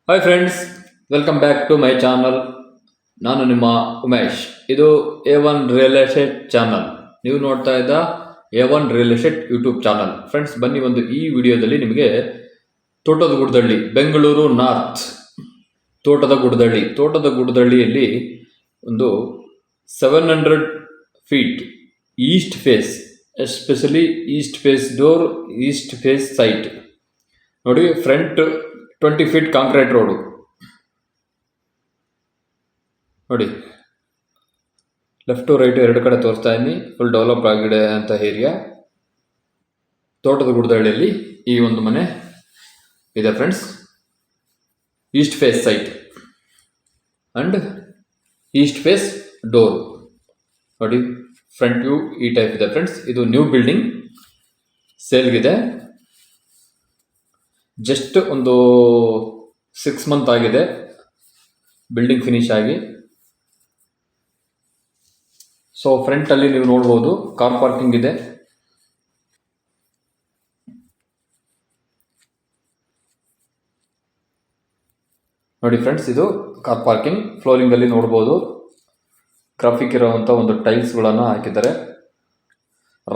Hi friends, welcome back to my channel. ನಾನು ನಿಮ್ಮ ಉಮೇಶ್. ಇದು A1 ರಿಯಲ್ ಎಸ್ಟೇಟ್ ಚಾನಲ್. ನೀವು ನೋಡ್ತಾ ಇದ್ದ A1 real estate YouTube channel. Friends, ಬನ್ನಿ ಈ ವಿಡಿಯೋದಲ್ಲಿ ನಿಮಗೆ ತೋಟದ ಗುಡ್ದಳ್ಳಿ, ಬೆಂಗಳೂರು ನಾರ್ತ್ ತೋಟದ ಗುಡ್ದಳ್ಳಿಯಲ್ಲಿ ಒಂದು 700 feet east face, especially east face door, east face site ನೋಡಿ. ಫ್ರಂಟ್ 20 ಫೀಟ್ ಕಾಂಕ್ರೀಟ್ ರೋಡು ನೋಡಿ. ಲೆಫ್ಟು ರೈಟು ಎರಡು ಕಡೆ ತೋರಿಸ್ತಾ ಇದ್ದೀನಿ. ಫುಲ್ ಡೆವಲಪ್ ಆಗಿದೆ ಅಂತ ಏರಿಯಾ. ತೋಟದ ಗುಡ್ದಹಳ್ಳಿಯಲ್ಲಿ ಈ ಒಂದು ಮನೆ ಇದೆ friends. East face site and east face door ನೋಡಿ. ಫ್ರಂಟ್ ವ್ಯೂ ಈ ಟೈಪ್ ಇದೆ ಫ್ರೆಂಡ್ಸ್. ಇದು ನ್ಯೂ ಬಿಲ್ಡಿಂಗ್ ಸೇಲ್ಗಿದೆ. ಜಸ್ಟ್ ಒಂದು 6 ಮಂತ್ ಆಗಿದೆ ಬಿಲ್ಡಿಂಗ್ ಫಿನಿಶ್ ಆಗಿ. ಸೊ ಫ್ರಂಟ್ ಅಲ್ಲಿ ನೀವು ನೋಡ್ಬೋದು, ಕಾರ್ ಪಾರ್ಕಿಂಗ್ ಇದೆ. ನೋಡಿ ಫ್ರೆಂಡ್ಸ್, ಇದು ಕಾರ್ ಪಾರ್ಕಿಂಗ್. ಫ್ಲೋರಿಂಗ್ ಅಲ್ಲಿ ನೋಡ್ಬೋದು, ಗ್ರಾಫಿಕ್ ಇರುವಂಥ ಒಂದು ಟೈಲ್ಸ್ಗಳನ್ನು ಹಾಕಿದ್ದಾರೆ.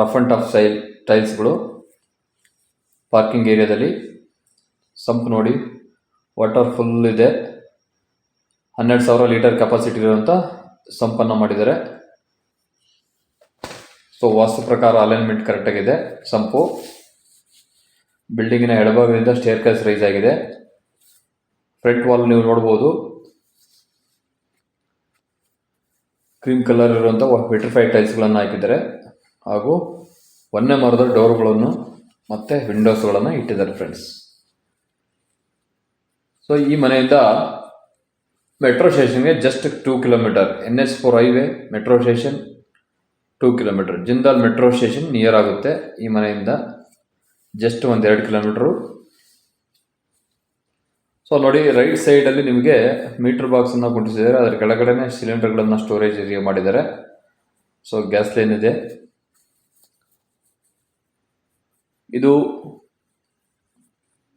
ರಫ್ ಅಂಡ್ ಟಫ್ ಟೈಲ್ಸ್ಗಳು ಪಾರ್ಕಿಂಗ್ ಏರಿಯಾದಲ್ಲಿ. ಸಂಪ್ ನೋಡಿ, ವಾಟರ್ ಫುಲ್ ಇದೆ. 12,000 ಲೀಟರ್ ಕೆಪಾಸಿಟಿ ಇರುವಂಥ ಸಂಪನ್ನು ಮಾಡಿದ್ದಾರೆ. ಸೊ ವಾಸ್ತು ಪ್ರಕಾರ ಅಲೈನ್ಮೆಂಟ್ ಕರೆಕ್ಟಾಗಿದೆ. ಸಂಪು ಬಿಲ್ಡಿಂಗಿನ ಎಡಭಾಗದಿಂದ ಸ್ಟೇರ್ ಕೇಸ್ ರೈಸ್ ಆಗಿದೆ. ಫ್ರಂಟ್ ವಾಲ್ ನೀವು ನೋಡ್ಬೋದು, ಕ್ರೀಮ್ ಕಲರ್ ಇರುವಂಥ ವಿಟ್ರಿಫೈಡ್ ಟೈಲ್ಸ್ಗಳನ್ನು ಹಾಕಿದ್ದಾರೆ. ಹಾಗೂ ಒಂದೇ ಮರದ ಡೋರ್ಗಳನ್ನು ಮತ್ತು ವಿಂಡೋಸ್ಗಳನ್ನು ಇಟ್ಟಿದ್ದಾರೆ ಫ್ರೆಂಡ್ಸ್. ಸೊ ಈ ಮನೆಯಿಂದ ಮೆಟ್ರೋ ಸ್ಟೇಷನ್ಗೆ just 2 kilometre. NH4 highway, metro station 2 kilometre. Jindal metro station near ಆಗುತ್ತೆ ಈ ಮನೆಯಿಂದ, ಜಸ್ಟ್ 1-2 ಕಿಲೋಮೀಟರು. ಸೊ ನೋಡಿ, ರೈಟ್ ಸೈಡಲ್ಲಿ ನಿಮಗೆ ಮೀಟರ್ ಬಾಕ್ಸನ್ನು ಕುಂಟಿಸಿದ್ದಾರೆ. ಅದರ ಕೆಳಗಡೆನೆ ಸಿಲಿಂಡರ್ಗಳನ್ನು ಸ್ಟೋರೇಜ್ ಏರಿಯಾ ಮಾಡಿದ್ದಾರೆ. ಸೊ ಗ್ಯಾಸ್ ಲೈನ್ ಇದೆ. ಇದು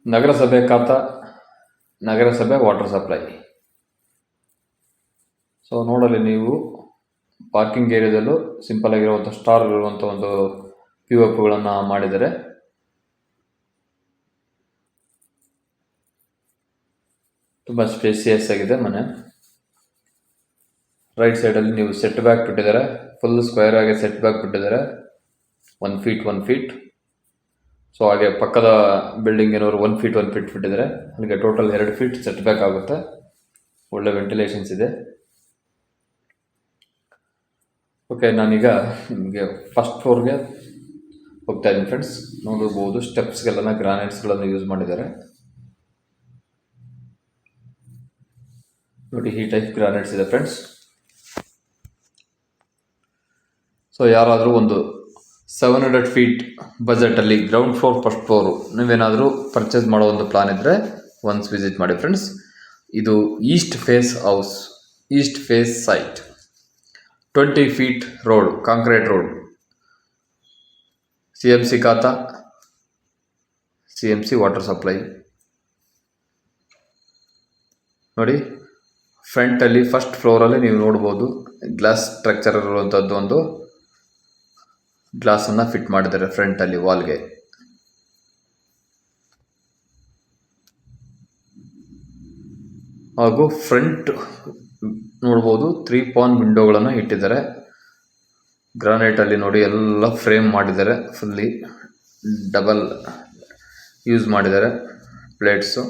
ನಗರಸಭೆ ಖಾತಾ, ನಗರಸಭೆ ವಾಟರ್ ಸಪ್ಲೈ. ಸೊ ನೋಡಲಿ ನೀವು, ಪಾರ್ಕಿಂಗ್ ಏರಿಯಾದಲ್ಲೂ ಸಿಂಪಲ್ ಆಗಿರುವಂಥ ಸ್ಟಾರ್ ಇರುವಂಥ ಒಂದು POPಗಳನ್ನು ಮಾಡಿದ್ದಾರೆ. ತುಂಬ ಸ್ಪೇಸಿಯಸ್ ಆಗಿದೆ ಮನೆ. ರೈಟ್ ಸೈಡಲ್ಲಿ ನೀವು ಸೆಟ್ ಬ್ಯಾಕ್ ಬಿಟ್ಟಿದ್ದಾರೆ. ಫುಲ್ ಸ್ಕ್ವೇರ್ ಆಗಿ ಸೆಟ್ ಬ್ಯಾಕ್ ಬಿಟ್ಟಿದ್ದಾರೆ, 1 ಫೀಟ್. ಸೊ ಹಾಗೆ ಪಕ್ಕದ ಬಿಲ್ಡಿಂಗ್ ಏನವರು 1 ಫೀಟ್ ಬಿಟ್ಟಿದ್ದಾರೆ. ಅಲ್ಲಿಗೆ ಟೋಟಲ್ 2 ಫೀಟ್ ಸೆಟ್ ಬ್ಯಾಕ್ ಆಗುತ್ತೆ. ಒಳ್ಳೆ ವೆಂಟಿಲೇಷನ್ಸ್ ಇದೆ. ಓಕೆ, ನಾನೀಗ ನಿಮಗೆ ಫಸ್ಟ್ ಫ್ಲೋರ್ಗೆ ಹೋಗ್ತಾ ಇದ್ದೀನಿ ಫ್ರೆಂಡ್ಸ್. ನೋಡಬಹುದು, ಸ್ಟೆಪ್ಸ್ಗೆಲ್ಲ ಗ್ರಾನೈಟ್ಸ್ಗಳನ್ನು ಯೂಸ್ ಮಾಡಿದ್ದಾರೆ ನೋಡಿ. ಈ ಟೈಪ್ ಗ್ರಾನೈಟ್ಸ್ ಇದೆ ಫ್ರೆಂಡ್ಸ್. ಸೊ ಯಾರಾದರೂ ಒಂದು 700 ಫೀಟ್ ಬಜೆಟಲ್ಲಿ ಗ್ರೌಂಡ್ ಫ್ಲೋರ್, ಫಸ್ಟ್ ಫ್ಲೋರು ನೀವೇನಾದರೂ ಪರ್ಚೇಸ್ ಮಾಡೋ ಒಂದು ಪ್ಲಾನ್ ಇದ್ದರೆ ಒನ್ಸ್ ವಿಸಿಟ್ ಮಾಡಿ ಫ್ರೆಂಡ್ಸ್. ಇದು east face house, east face site, 20 feet road, concrete road, CMC khata, CMC water supply ನೋಡಿ. ಫ್ರಂಟಲ್ಲಿ ಫಸ್ಟ್ ಫ್ಲೋರಲ್ಲಿ ನೀವು ನೋಡ್ಬೋದು, ಗ್ಲಾಸ್ ಸ್ಟ್ರಕ್ಚರ್ ಇರುವಂಥದ್ದು ಒಂದು ಗ್ಲಾಸನ್ನು ಫಿಟ್ ಮಾಡಿದ್ದಾರೆ ಫ್ರಂಟಲ್ಲಿ ವಾಲ್ಗೆ. ಹಾಗೂ ಫ್ರಂಟ್ ನೋಡ್ಬೋದು, 3 ಪಾನ್ ವಿಂಡೋಗಳನ್ನು ಇಟ್ಟಿದ್ದಾರೆ. ಗ್ರಾನೈಟಲ್ಲಿ ನೋಡಿ ಎಲ್ಲ ಫ್ರೇಮ್ ಮಾಡಿದ್ದಾರೆ. ಫುಲ್ಲಿ ಡಬಲ್ ಯೂಸ್ ಮಾಡಿದ್ದಾರೆ ಪ್ಲೇಟ್ಸು.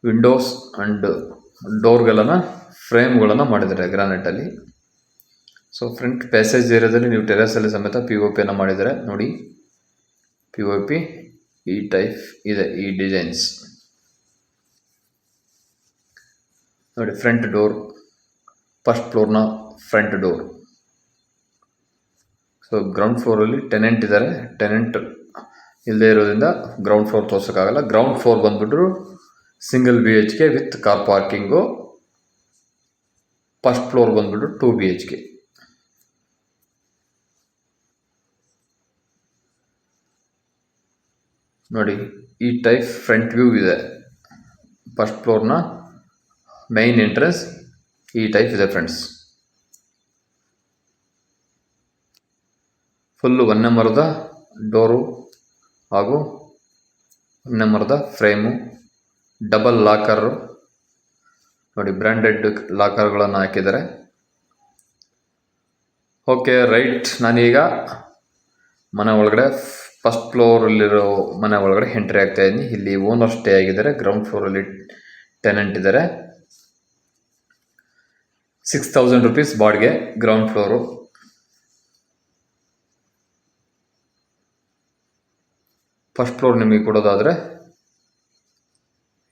ವಿಂಡೋಸ್ ಆ್ಯಂಡ್ ಡೋರ್ಗಳನ್ನು ಫ್ರೇಮ್ಗಳನ್ನು ಮಾಡಿದ್ದಾರೆ ಗ್ರಾನೈಟಲ್ಲಿ. ಸೊ ಫ್ರಂಟ್ ಪ್ಯಾಸೇಜ್ ಏರಿಯಾದಲ್ಲಿ ನೀವು ಟೆರೆಸಲ್ಲಿ ಸಮೇತ POPಯನ್ನು ಮಾಡಿದ್ದಾರೆ ನೋಡಿ. POP ಈ ಟೈಪ್ ಇದೆ, ಈ ಡಿಸೈನ್ಸ್ ನೋಡಿ. ಫ್ರಂಟ್ ಡೋರ್, ಫಸ್ಟ್ ಫ್ಲೋರ್ನ ಫ್ರಂಟ್ ಡೋರ್. ಸೊ ಗ್ರೌಂಡ್ ಫ್ಲೋರಲ್ಲಿ ಟೆನೆಂಟ್ ಇದ್ದಾರೆ. ಟೆನೆಂಟ್ ಇಲ್ಲದೆ ಇರೋದ್ರಿಂದ ಗ್ರೌಂಡ್ ಫ್ಲೋರ್ ತೋರ್ಸೋಕ್ಕಾಗಲ್ಲ. ಗ್ರೌಂಡ್ ಫ್ಲೋರ್ ಬಂದ್ಬಿಟ್ರು single BHK with car parking. First floor ಬಂದ್ಬಿಟ್ಟು 2 BHK. ನೋಡಿ ಈ ಟೈಪ್ ಫ್ರಂಟ್ ವ್ಯೂ ಇದೆ. ಫಸ್ಟ್ ಫ್ಲೋರ್ನ ಮೈನ್ ಎಂಟ್ರೆನ್ಸ್ ಈ ಟೈಪ್ ಇದೆ ಫ್ರೆಂಡ್ಸ್. ಫುಲ್ಲು ಒಂದೇ ಮರದ ಡೋರು ಹಾಗೂ ಒಂದೇ ಮರದ ಫ್ರೇಮು, ಡಬಲ್ ಲಾಕರು ನೋಡಿ, ಬ್ರ್ಯಾಂಡೆಡ್ ಲಾಕರ್ಗಳನ್ನು ಹಾಕಿದ್ದಾರೆ. ಓಕೆ ರೈಟ್, ನಾನೀಗ ಮನೆ ಒಳಗಡೆ ಫಸ್ಟ್ ಫ್ಲೋರಲ್ಲಿರೋ ಮನೆ ಒಳಗಡೆ ಎಂಟ್ರಿ ಆಗ್ತಾ ಇದ್ದೀನಿ. ಇಲ್ಲಿ ಓನರ್ ಸ್ಟೇ ಆಗಿದ್ದಾರೆ. ಗ್ರೌಂಡ್ ಫ್ಲೋರಲ್ಲಿ ಟೆನೆಂಟ್ ಇದ್ದಾರೆ. 6,000 rupees ಬಾಡಿಗೆ ಗ್ರೌಂಡ್ ಫ್ಲೋರು. ಫಸ್ಟ್ ಫ್ಲೋರ್ ನಿಮಗೆ ಕೊಡೋದಾದರೆ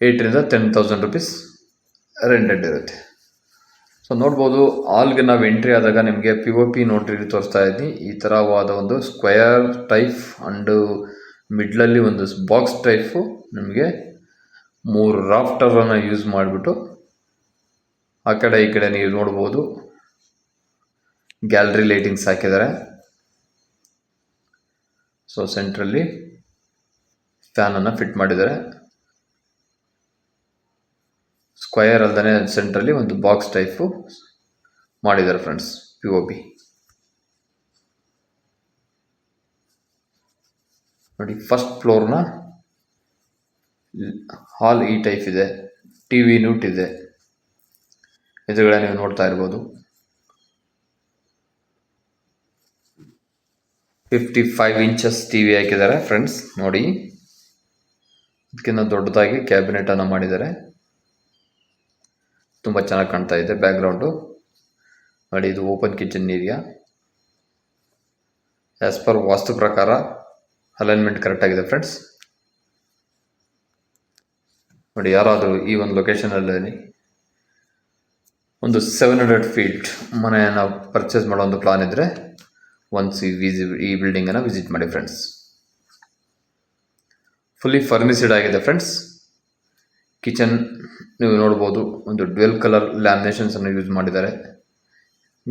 8,000 to 10,000 rupees ರೆಂಟೆಡ್ ಇರುತ್ತೆ. ಸೊ ನೋಡ್ಬೋದು, ಹಾಲ್ಗೆ ನಾವು ಎಂಟ್ರಿ ಆದಾಗ ನಿಮಗೆ POP ನೋಟ್ರಿ ತೋರಿಸ್ತಾ ಇದ್ದೀನಿ. ಈ ಥರವಾದ ಒಂದು ಸ್ಕ್ವಯರ್ ಟೈಪ್ ಅಂಡ್ ಮಿಡ್ಲಲ್ಲಿ ಒಂದು ಬಾಕ್ಸ್ ಟೈಪು ನಿಮಗೆ 3 ರಾಫ್ಟರನ್ನು ಯೂಸ್ ಮಾಡಿಬಿಟ್ಟು ಆ ಕಡೆ ಈ ಕಡೆ ನೀವು ನೋಡ್ಬೋದು ಗ್ಯಾಲರಿ ಲೈಟಿಂಗ್ಸ್ ಹಾಕಿದ್ದಾರೆ. ಸೊ ಸೆಂಟ್ರಲ್ಲಿ ಫ್ಯಾನನ್ನು ಫಿಟ್ ಮಾಡಿದ್ದಾರೆ. ಸ್ಕ್ವಯರ್ ಅಲ್ಲದೆ ಸೆಂಟ್ರಲ್ಲಿ ಒಂದು ಬಾಕ್ಸ್ ಟೈಪು ಮಾಡಿದ್ದಾರೆ ಫ್ರೆಂಡ್ಸ್, POP ನೋಡಿ. ಫಸ್ಟ್ ಫ್ಲೋರ್ನ ಹಾಲ್ ಈ ಟೈಪ್ ಇದೆ. TV ಯೂನಿಟ್ ಇದೆ. ಎದುರುಗಡೆ ನೀವು ನೋಡ್ತಾ ಇರ್ಬೋದು 55 inches TV ಹಾಕಿದ್ದಾರೆ ಫ್ರೆಂಡ್ಸ್. ನೋಡಿ, ಇದಕ್ಕಿಂತ ದೊಡ್ಡದಾಗಿ ಕ್ಯಾಬಿನೆಟ್ ಅನ್ನು ಮಾಡಿದ್ದಾರೆ. ತುಂಬ ಚೆನ್ನಾಗಿ ಕಾಣ್ತಾ ಇದೆ ಬ್ಯಾಕ್ಗ್ರೌಂಡು ನೋಡಿ. ಇದು open kitchen area. As per vastu ಪ್ರಕಾರ ಅಲೈನ್ಮೆಂಟ್ ಕರೆಕ್ಟಾಗಿದೆ ಫ್ರೆಂಡ್ಸ್. ನೋಡಿ, ಯಾರಾದರೂ ಈ ಒಂದು ಲೊಕೇಶನಲ್ಲಿ ಒಂದು 700 feet ಮನೆಯನ್ನು ಪರ್ಚೇಸ್ ಮಾಡೋ ಒಂದು ಪ್ಲಾನ್ ಇದ್ದರೆ ಒನ್ಸ್ ಈ ಬಿಲ್ಡಿಂಗನ್ನು ವಿಸಿಟ್ ಮಾಡಿ ಫ್ರೆಂಡ್ಸ್. ಫುಲ್ಲಿ ಫರ್ನಿಸ್ಡ್ ಆಗಿದೆ ಫ್ರೆಂಡ್ಸ್. ಕಿಚನ್ ನೀವು ನೋಡ್ಬೋದು, ಒಂದು ಡ್ವೆಲ್ ಕಲರ್ ಲ್ಯಾಮಿನೇಷನ್ಸನ್ನು ಯೂಸ್ ಮಾಡಿದ್ದಾರೆ.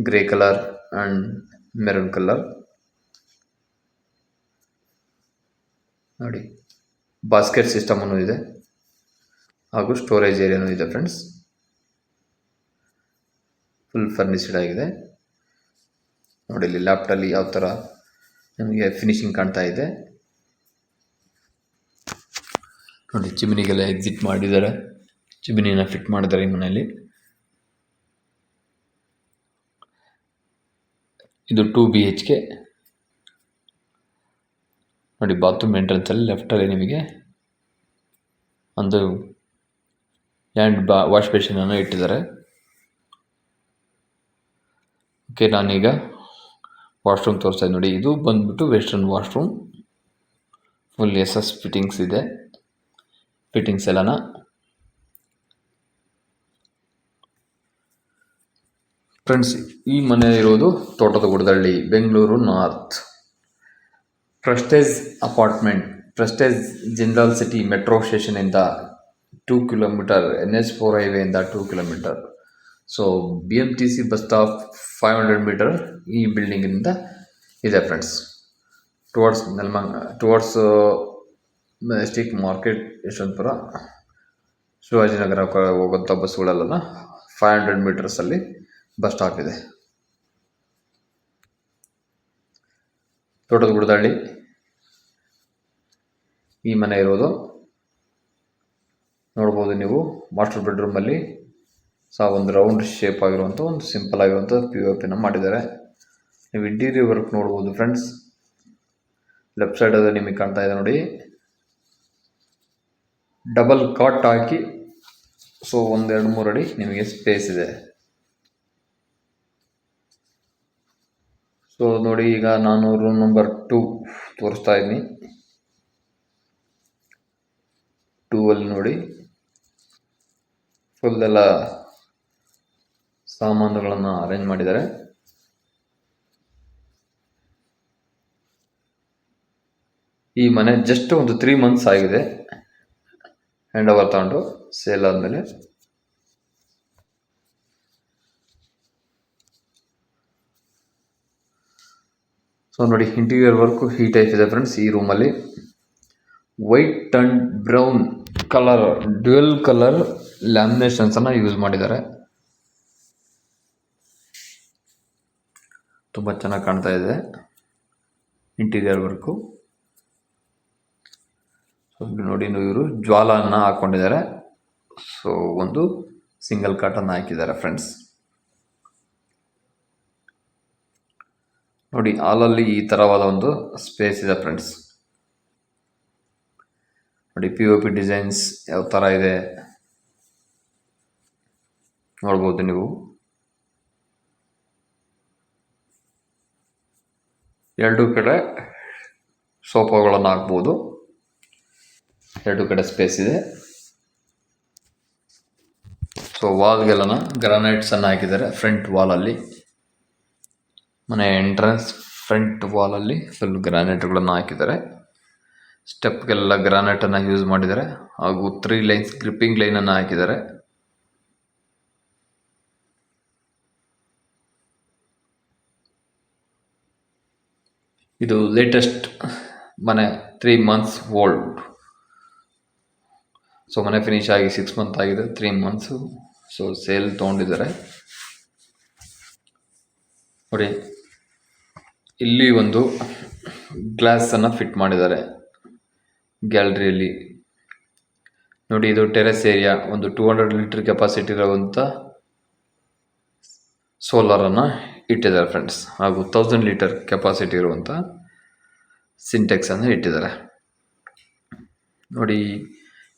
Grey colour and maroon colour ನೋಡಿ. ಬಾಸ್ಕೆಟ್ ಸಿಸ್ಟಮನ್ನು ಇದೆ ಹಾಗೂ ಸ್ಟೋರೇಜ್ ಏರಿಯಾನೂ ಇದೆ ಫ್ರೆಂಡ್ಸ್. ಫುಲ್ ಫರ್ನಿಸ್ಡ್ ಆಗಿದೆ ನೋಡಿ. ಇಲ್ಲಿ ಲ್ಯಾಪ್ಟಾಪಲ್ಲಿ ಯಾವ ಥರ ನಮಗೆ ಫಿನಿಶಿಂಗ್ ಕಾಣ್ತಾ ಇದೆ ನೋಡಿ. ಚಿಮಿನಿಗೆಲ್ಲ ಎಕ್ಸಿಟ್ ಮಾಡಿದ್ದಾರೆ. ಚಿಮಿನಿನ ಫಿಟ್ ಮಾಡಿದ್ದಾರೆ ಈ ಮನೆಯಲ್ಲಿ. ಇದು 2 BHK ನೋಡಿ. ಬಾತ್ರೂಮ್ ಎಂಟ್ರೆನ್ಸಲ್ಲಿ ಲೆಫ್ಟಲ್ಲಿ ನಿಮಗೆ ಒಂದು ಹ್ಯಾಂಡ್ ವಾಶ್ ಬೇಸಿನನ್ನು ಇಟ್ಟಿದ್ದಾರೆ. ಓಕೆ, ನಾನೀಗ ವಾಶ್ರೂಮ್ ತೋರಿಸ್ತಾ ನೋಡಿ. ಇದು ಬಂದ್ಬಿಟ್ಟು western washroom. Full SS fittings ಇದೆ. ಫಿಟ್ಟಿಂಗ್ಸ್ ಎಲ್ಲನ ಫ್ರೆಂಡ್ಸ್. ಈ ಮನೆ ಇರೋದು Thotada Gudadahalli, Bengaluru north. Prestige apartment, Prestige Jindal city metro ಸ್ಟೇಷನಿಂದ 2 kilometers, NH4 ಹೈವೇಯಿಂದ 2 kilometers. ಸೊ BMTC ಬಸ್ ಸ್ಟಾಪ್ 500 meters ಈ ಬಿಲ್ಡಿಂಗಿನಿಂದ ಇದೆ friends. Towards Majestic market, Yeshwantpur, Shivajinagar ಹೋಗೋಂಥ ಬಸ್ಗಳೆಲ್ಲ 500 meters ಬಸ್ ಸ್ಟಾಪ್ ಇದೆ. ತೋಟದ ಗುಡದಳ್ಳಿ ಈ ಮನೆ ಇರೋದು ನೋಡ್ಬೋದು ನೀವು. ಮಾಸ್ಟರ್ ಬೆಡ್ರೂಮಲ್ಲಿ ಒಂದು ರೌಂಡ್ ಶೇಪ್ ಆಗಿರುವಂಥ ಒಂದು ಸಿಂಪಲ್ ಆಗಿರುವಂಥ POPನ ಮಾಡಿದ್ದಾರೆ. ನೀವು ಇಂಟೀರಿಯರ್ ವರ್ಕ್ ನೋಡ್ಬೋದು ಫ್ರೆಂಡ್ಸ್. ಲೆಫ್ಟ್ ಸೈಡಲ್ಲಿ ನಿಮಗೆ ಕಾಣ್ತಾ ಇದೆ ನೋಡಿ, ಡಬಲ್ ಕಾಟ್ ಹಾಕಿ. ಸೊ 1-2-3 ಅಡಿ ನಿಮಗೆ ಸ್ಪೇಸ್ ಇದೆ. ಸೊ ನೋಡಿ, ಈಗ ನಾನು ರೂಮ್ ನಂಬರ್ 2 ತೋರಿಸ್ತಾ ಇದ್ದೀನಿ. 2 ನೋಡಿ, ಫುಲ್ ಎಲ್ಲ ಸಾಮಾನುಗಳನ್ನು ಅರೇಂಜ್ ಮಾಡಿದ್ದಾರೆ. ಈ ಮನೆ ಜಸ್ಟ್ ಒಂದು 3 months ಆಗಿದೆ ಹ್ಯಾಂಡ್ ಓವರ್ ತಗೊಂಡು ಸೇಲ್ ಆದಮೇಲೆ. ಸೊ ನೋಡಿ, ಇಂಟೀರಿಯರ್ ವರ್ಕು ಈ ಟೈಪ್ ಇದೆ ಫ್ರೆಂಡ್ಸ್ ಈ ರೂಮಲ್ಲಿ. White and brown colour dual colour ಲ್ಯಾಮಿನೇಷನ್ಸನ್ನು ಯೂಸ್ ಮಾಡಿದ್ದಾರೆ. ತುಂಬ ಚೆನ್ನಾಗಿ ಕಾಣ್ತಾ ಇದೆ ಇಂಟೀರಿಯರ್ ವರ್ಕು. ಸೊ ನೋಡಿ, ಇವರು ಜ್ವಾಲನ್ನು ಹಾಕ್ಕೊಂಡಿದ್ದಾರೆ. ಸೊ ಒಂದು ಸಿಂಗಲ್ ಕಾಟನ್ನು ಹಾಕಿದ್ದಾರೆ ಫ್ರೆಂಡ್ಸ್. ನೋಡಿ, ಹಾಲಲ್ಲಿ ಈ ಥರವಾದ ಒಂದು ಸ್ಪೇಸ್ ಇದೆ ಫ್ರೆಂಡ್ಸ್. ನೋಡಿ, POP ಡಿಸೈನ್ಸ್ ಯಾವ ಥರ ಇದೆ ನೋಡ್ಬೋದು ನೀವು. 2 ಕಡೆ ಸೋಫಾಗಳನ್ನು ಹಾಕ್ಬೋದು. 2 ಕಡೆ ಸ್ಪೇಸ್ ಇದೆ. ಸೊ ವಾಲ್ಗೆಲ್ಲನ ಗ್ರಾನೈಟ್ಸನ್ನು ಹಾಕಿದ್ದಾರೆ ಫ್ರಂಟ್ ವಾಲಲ್ಲಿ. ಮನೆ ಎಂಟ್ರೆನ್ಸ್ ಫ್ರಂಟ್ ವಾಲಲ್ಲಿ ಫುಲ್ ಗ್ರಾನೈಟ್ಗಳನ್ನು ಹಾಕಿದ್ದಾರೆ. ಸ್ಟೆಪ್ಗೆಲ್ಲ ಗ್ರಾನೈಟನ್ನು ಯೂಸ್ ಮಾಡಿದ್ದಾರೆ. ಹಾಗೂ 3 ಲೈನ್ಸ್ ಗ್ರಿಪ್ಪಿಂಗ್ ಲೈನನ್ನು ಹಾಕಿದ್ದಾರೆ. ಇದು ಲೇಟೆಸ್ಟ್ ಮನೆ, 3 months ಓಲ್ಡ್. ಸೊ ಮನೆ ಫಿನಿಶ್ ಆಗಿ 6 months ಆಗಿದೆ, 3 months. So sale ತೊಗೊಂಡಿದ್ದಾರೆ. ನೋಡಿ, ಇಲ್ಲಿ ಒಂದು ಗ್ಲಾಸನ್ನು ಫಿಟ್ ಮಾಡಿದ್ದಾರೆ ಗ್ಯಾಲರಿಯಲ್ಲಿ. ನೋಡಿ, ಇದು ಟೆರೆಸ್ ಏರಿಯಾ. ಒಂದು 200 ಲೀಟರ್ ಕೆಪಾಸಿಟಿ ಇರುವಂಥ ಸೋಲಾರನ್ನು ಇಟ್ಟಿದ್ದಾರೆ ಫ್ರೆಂಡ್ಸ್. ಹಾಗೂ 1000 ಲೀಟರ್ ಕೆಪಾಸಿಟಿ ಇರುವಂಥ ಸಿಂಟೆಕ್ಸನ್ನು ಇಟ್ಟಿದ್ದಾರೆ. ನೋಡಿ,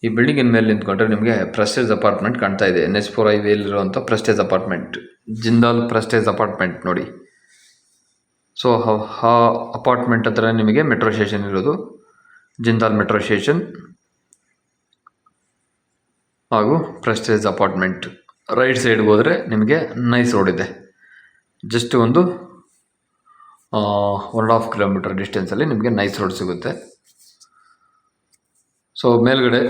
ಈ ಬಿಲ್ಡಿಂಗಿನ ಮೇಲೆ ನಿಂತ್ಕೊಂಡ್ರೆ ನಿಮಗೆ ಪ್ರೆಸ್ಟೇಜ್ ಅಪಾರ್ಟ್ಮೆಂಟ್ ಕಾಣ್ತಾ ಇದೆ. NH4 ಹೈವೇಲಿರುವಂಥ Prestige apartment, Jindal Prestige apartment. ನೋಡಿ, ಸೊ ಆ ಅಪಾರ್ಟ್ಮೆಂಟ್ ಹತ್ರ ನಿಮಗೆ ಮೆಟ್ರೋ ಸ್ಟೇಷನ್ ಇರೋದು, ಜಿಂದಾಲ್ ಮೆಟ್ರೋ ಸ್ಟೇಷನ್ ಹಾಗೂ ಪ್ರೆಸ್ಟೇಜ್ ಅಪಾರ್ಟ್ಮೆಂಟ್. ರೈಟ್ ಸೈಡ್ಗೆ ಹೋದರೆ ನಿಮಗೆ ನೈಸ್ ರೋಡ್ ಇದೆ. ಜಸ್ಟ್ ಒಂದು 1.5 ಕಿಲೋಮೀಟರ್ ಡಿಸ್ಟೆನ್ಸಲ್ಲಿ ನಿಮಗೆ ನೈಸ್ ರೋಡ್ ಸಿಗುತ್ತೆ. ಸೊ ಮೇಲ್ಗಡೆ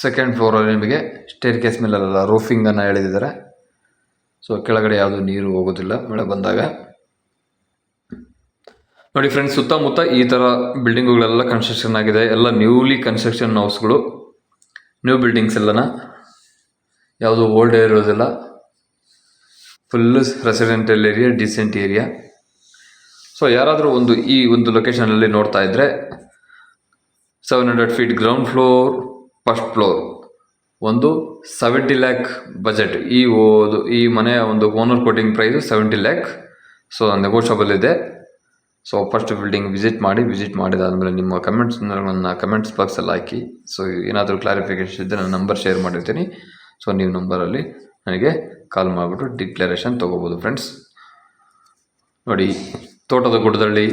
ಸೆಕೆಂಡ್ ಫ್ಲೋರಲ್ಲಿ ನಿಮಗೆ ಸ್ಟೇರ್ ಕೇಸ್ ಮೇಲೆಲ್ಲ ರೂಫಿಂಗನ್ನು ಎಳೆದಿದ್ದಾರೆ. ಸೊ ಕೆಳಗಡೆ ಯಾವುದು ನೀರು ಹೋಗೋದಿಲ್ಲ ಮಳೆ ಬಂದಾಗ. ನೋಡಿ ಫ್ರೆಂಡ್ಸ್, ಸುತ್ತಮುತ್ತ ಈ ಥರ ಬಿಲ್ಡಿಂಗುಗಳೆಲ್ಲ ಕನ್ಸ್ಟ್ರಕ್ಷನ್ ಆಗಿದೆ. ಎಲ್ಲ ನ್ಯೂಲಿ ಕನ್ಸ್ಟ್ರಕ್ಷನ್ ಹೌಸ್ಗಳು, ನ್ಯೂ ಬಿಲ್ಡಿಂಗ್ಸ್ ಎಲ್ಲನ, ಯಾವುದು ಓಲ್ಡ್ ಇರೋದಿಲ್ಲ. Full residential area, decent area. So ಯಾರಾದರೂ ಈ ಒಂದು ಲೊಕೇಶನಲ್ಲಿ ನೋಡ್ತಾ ಇದ್ದರೆ 700 feet ground floor, first floor, ಒಂದು 70 lakh ಬಜೆಟ್. ಈ ಮನೆಯ ಒಂದು owner quoting price 70 lakh. So negotiable ಇದೆ. ಸೊ ಫಸ್ಟ್ ಬಿಲ್ಡಿಂಗ್ ವಿಸಿಟ್ ಮಾಡಿದಾದಮೇಲೆ ನಿಮ್ಮ ಕಮೆಂಟ್ಸ್ ಬಾಕ್ಸಲ್ಲಿ ಹಾಕಿ. ಸೊ ಏನಾದರೂ ಕ್ಲಾರಿಫಿಕೇಷನ್ ಇದ್ದರೆ ನಾನು ನಂಬರ್ ಶೇರ್ ಮಾಡಿರ್ತೀನಿ. ಸೊ ನೀವು ನಂಬರಲ್ಲಿ ನನಗೆ ಕಾಲ್ ಮಾಡಿಬಿಟ್ಟು ಡಿಕ್ಲರೇಷನ್ ತೊಗೋಬೋದು ಫ್ರೆಂಡ್ಸ್. ನೋಡಿ, ತೋಟದ ಗುಡ್ಡದಳ್ಳಿ,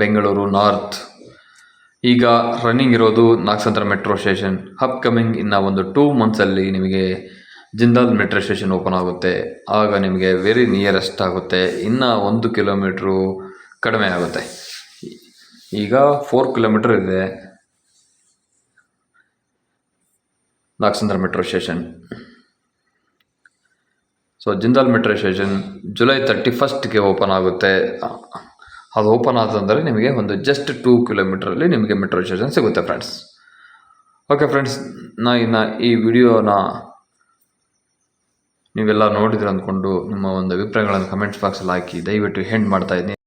ಬೆಂಗಳೂರು ನಾರ್ತ್. ಈಗ ರನ್ನಿಂಗ್ ಇರೋದು ನಾಗಸಂದ್ರ ಮೆಟ್ರೋ ಸ್ಟೇಷನ್. ಅಪ್ಕಮಿಂಗ್ ಇನ್ನು ಒಂದು 2 monthsಲ್ಲಿ ನಿಮಗೆ ಜಿಂದಾಲ್ ಮೆಟ್ರೋ ಸ್ಟೇಷನ್ ಓಪನ್ ಆಗುತ್ತೆ. ಆಗ ನಿಮಗೆ ವೆರಿ ನಿಯರೆಸ್ಟ್ ಆಗುತ್ತೆ. ಇನ್ನು 1 ಕಿಲೋಮೀಟ್ರು ಕಡಿಮೆ ಆಗುತ್ತೆ. ಈಗ 4 ಕಿಲೋಮೀಟರ್ ಇದೆ Nagasandra metro station. So Jindal metro station July 31st open ಆಗುತ್ತೆ. ಅದು ಓಪನ್ ಆದಂದರೆ ನಿಮಗೆ ಒಂದು ಜಸ್ಟ್ 2 ಕಿಲೋಮೀಟ್ರಲ್ಲಿ ನಿಮಗೆ ಮೆಟ್ರೋ ಸ್ಟೇಷನ್ ಸಿಗುತ್ತೆ ಫ್ರೆಂಡ್ಸ್. ಓಕೆ ಫ್ರೆಂಡ್ಸ್, ಇನ್ನು ಈ ವಿಡಿಯೋನ ನೀವೆಲ್ಲ ನೋಡಿದ್ರೆ ಅಂದ್ಕೊಂಡು ನಿಮ್ಮ ಒಂದು ಅಭಿಪ್ರಾಯಗಳನ್ನು ಕಮೆಂಟ್ಸ್ ಬಾಕ್ಸಲ್ಲಿ ಹಾಕಿ. ದಯವಿಟ್ಟು ಎಂಡ್ ಮಾಡ್ತಾಯಿದ್ದೀನಿ.